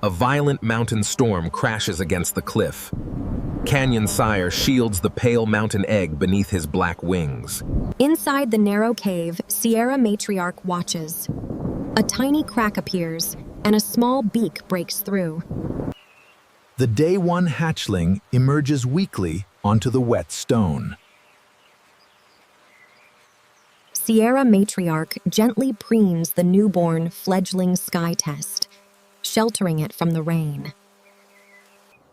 A violent mountain storm crashes against the cliff. Canyon Sire shields the pale mountain egg beneath his black wings. Inside the narrow cave, Sierra Matriarch watches. A tiny crack appears, and a small beak breaks through. The day one hatchling emerges weakly onto the wet stone. Sierra Matriarch gently preens the newborn fledgling sky test, sheltering it from the rain.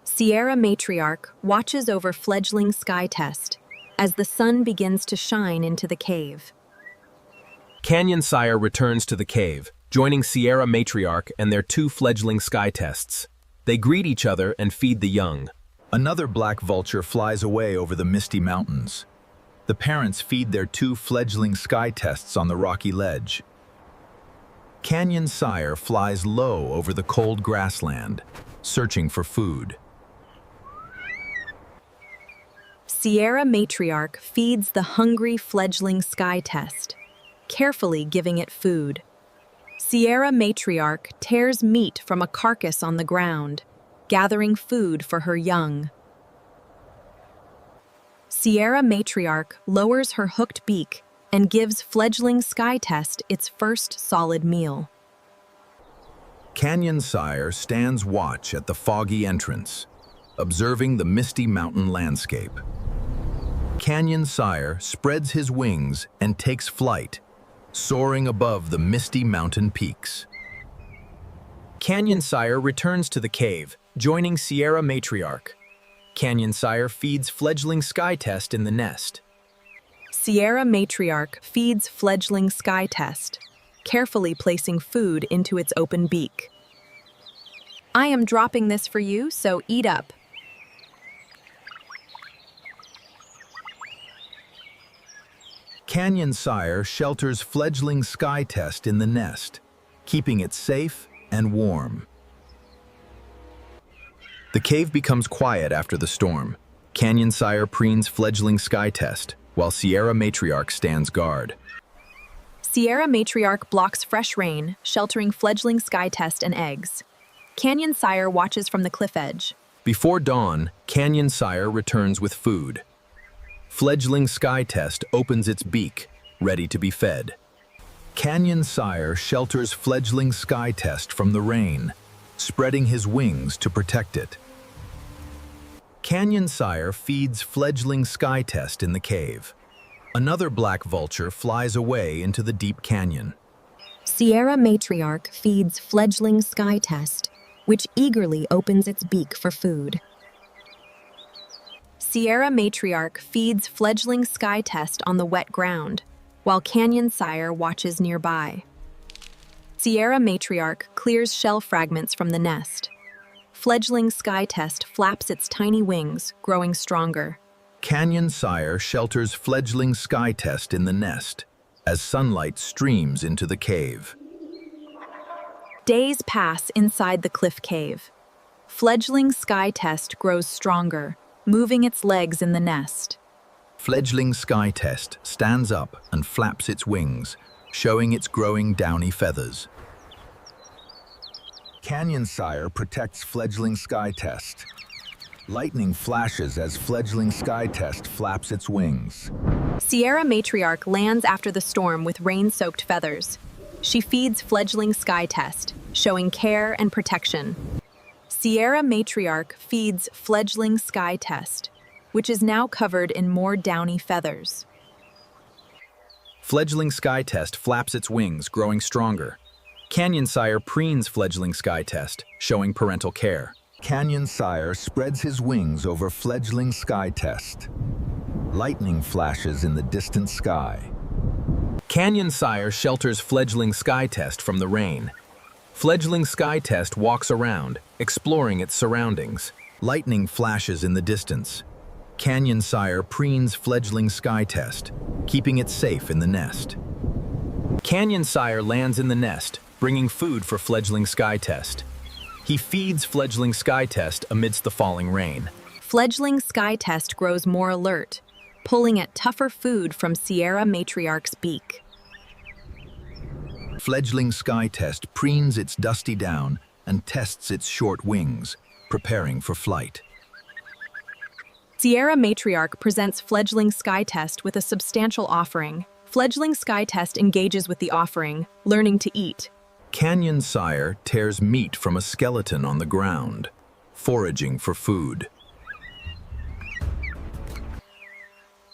Sierra Matriarch watches over fledgling sky test as the sun begins to shine into the cave. Canyon Sire returns to the cave, joining Sierra Matriarch and their two fledgling sky tests. They greet each other and feed the young. Another black vulture flies away over the misty mountains. The parents feed their two fledgling sky tests on the rocky ledge. Canyon Sire flies low over the cold grassland, searching for food. Sierra Matriarch feeds the hungry fledgling sky test, carefully giving it food. Sierra Matriarch tears meat from a carcass on the ground, gathering food for her young. Sierra Matriarch lowers her hooked beak and gives fledgling sky test its first solid meal. Canyon Sire stands watch at the foggy entrance, observing the misty mountain landscape. Canyon Sire spreads his wings and takes flight, soaring above the misty mountain peaks. Canyon Sire returns to the cave, joining Sierra Matriarch. Canyon Sire feeds fledgling sky test in the nest. Sierra Matriarch feeds fledgling sky test, carefully placing food into its open beak. I am dropping this for you, so eat up. Canyon Sire shelters fledgling sky test in the nest, keeping it safe and warm. The cave becomes quiet after the storm. Canyon Sire preens fledgling sky test, while Sierra Matriarch stands guard. Sierra Matriarch blocks fresh rain, sheltering fledgling sky test and eggs. Canyon Sire watches from the cliff edge. Before dawn, Canyon Sire returns with food. Fledgling sky test opens its beak, ready to be fed. Canyon Sire shelters fledgling sky test from the rain, spreading his wings to protect it. Canyon Sire feeds fledgling sky test in the cave. Another black vulture flies away into the deep canyon. Sierra Matriarch feeds fledgling sky test, which eagerly opens its beak for food. Sierra Matriarch feeds fledgling sky test on the wet ground, while Canyon Sire watches nearby. Sierra Matriarch clears shell fragments from the nest. Fledgling sky test flaps its tiny wings, growing stronger. Canyon Sire shelters fledgling sky test in the nest as sunlight streams into the cave. Days pass inside the cliff cave. Fledgling sky test grows stronger, moving its legs in the nest. Fledgling sky test stands up and flaps its wings, showing its growing downy feathers. Canyon Sire protects fledgling sky test. Lightning flashes as fledgling sky test flaps its wings. Sierra Matriarch lands after the storm with rain-soaked feathers. She feeds fledgling sky test, showing care and protection. Sierra Matriarch feeds fledgling sky test, which is now covered in more downy feathers. Fledgling sky test flaps its wings, growing stronger. Canyon Sire preens fledgling sky test, showing parental care. Canyon Sire spreads his wings over fledgling sky test. Lightning flashes in the distant sky. Canyon Sire shelters fledgling sky test from the rain. Fledgling sky test walks around, exploring its surroundings. Lightning flashes in the distance. Canyon Sire preens fledgling sky test, keeping it safe in the nest. Canyon Sire lands in the nest, bringing food for fledgling sky test. He feeds fledgling sky test amidst the falling rain. Fledgling sky test grows more alert, pulling at tougher food from Sierra Matriarch's beak. Fledgling sky test preens its dusty down and tests its short wings, preparing for flight. Sierra Matriarch presents fledgling Sky Test with a substantial offering. Fledgling Sky Test engages with the offering, learning to eat. Canyon Sire tears meat from a skeleton on the ground, foraging for food.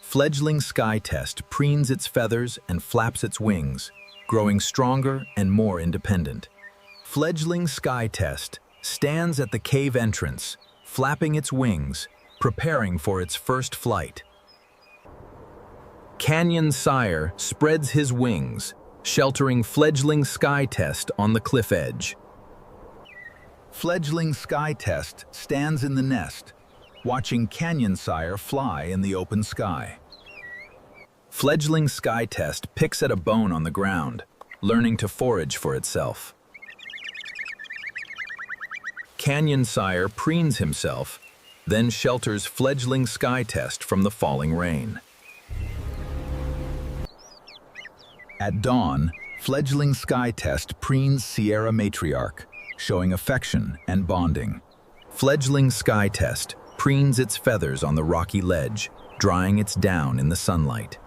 Fledgling Sky Test preens its feathers and flaps its wings, growing stronger and more independent. Fledgling Sky Test stands at the cave entrance, flapping its wings, preparing for its first flight. Canyon Sire spreads his wings, sheltering Fledgling Sky Test on the cliff edge. Fledgling Sky Test stands in the nest, watching Canyon Sire fly in the open sky. Fledgling Sky Test picks at a bone on the ground, learning to forage for itself. Canyon Sire preens himself, then shelters Fledgling Sky Test from the falling rain. At dawn, Fledgling Sky Test preens Sierra Matriarch, showing affection and bonding. Fledgling Sky Test preens its feathers on the rocky ledge, drying its down in the sunlight.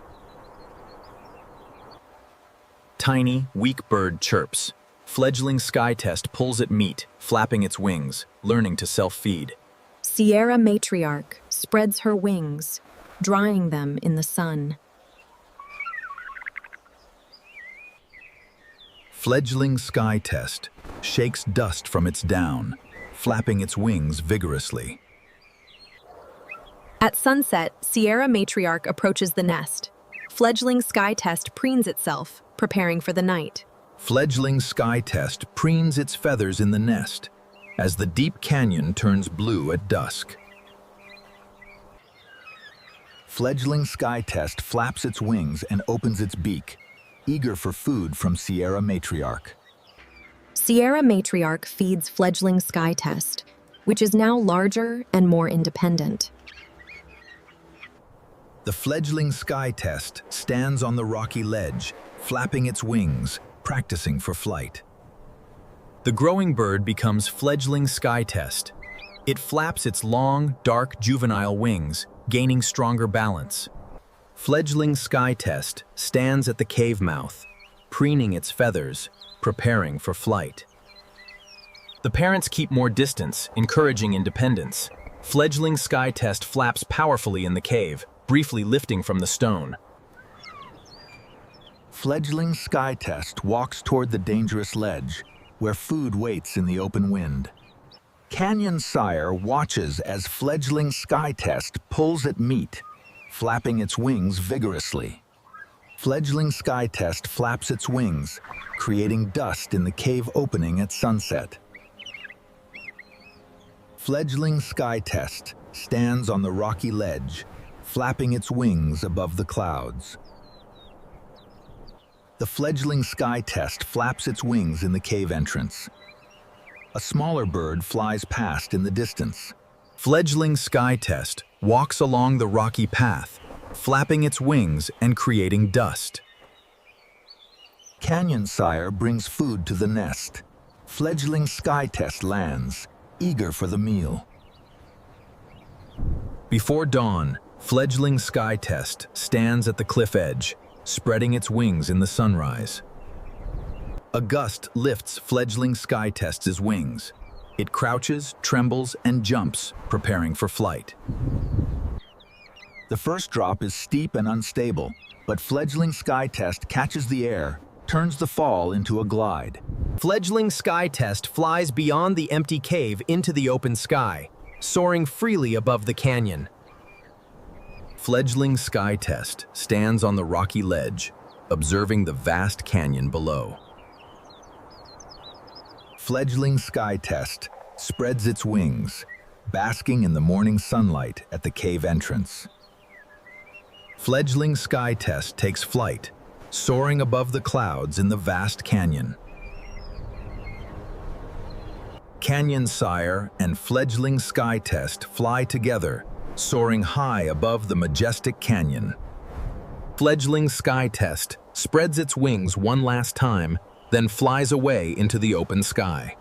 Tiny, weak bird chirps. Fledgling Sky Test pulls at meat, flapping its wings, learning to self-feed. Sierra Matriarch spreads her wings, drying them in the sun. Fledgling Sky Test shakes dust from its down, flapping its wings vigorously. At sunset, Sierra Matriarch approaches the nest. Fledgling Sky Test preens itself, preparing for the night. Fledgling Sky Test preens its feathers in the nest as the deep canyon turns blue at dusk. Fledgling Sky Test flaps its wings and opens its beak, eager for food from Sierra Matriarch. Sierra Matriarch feeds Fledgling Sky Test, which is now larger and more independent. The Fledgling Sky Test stands on the rocky ledge, flapping its wings, practicing for flight. The growing bird becomes Fledgling Sky Test. It flaps its long, dark juvenile wings, gaining stronger balance. Fledgling Sky Test stands at the cave mouth, preening its feathers, preparing for flight. The parents keep more distance, encouraging independence. Fledgling Sky Test flaps powerfully in the cave, briefly lifting from the stone. Fledgling Sky Test walks toward the dangerous ledge, where food waits in the open wind. Canyon Sire watches as Fledgling Sky Test pulls at meat, flapping its wings vigorously. Fledgling Sky Test flaps its wings, creating dust in the cave opening at sunset. Fledgling Sky Test stands on the rocky ledge, flapping its wings above the clouds. The Fledgling Sky Test flaps its wings in the cave entrance. A smaller bird flies past in the distance. Fledgling Sky Test walks along the rocky path, flapping its wings and creating dust. Canyon Sire brings food to the nest. Fledgling Sky Test lands, eager for the meal. Before dawn, Fledgling Sky Test stands at the cliff edge, spreading its wings in the sunrise. A gust lifts Fledgling Sky Test's wings. It crouches, trembles, and jumps, preparing for flight. The first drop is steep and unstable, but Fledgling Sky Test catches the air, turns the fall into a glide. Fledgling Sky Test flies beyond the empty cave into the open sky, soaring freely above the canyon. Fledgling Sky Test stands on the rocky ledge, observing the vast canyon below. Fledgling Sky Test spreads its wings, basking in the morning sunlight at the cave entrance. Fledgling Sky Test takes flight, soaring above the clouds in the vast canyon. Canyon Sire and Fledgling Sky Test fly together, soaring high above the majestic canyon. Fledgling Sky Test spreads its wings one last time, then flies away into the open sky.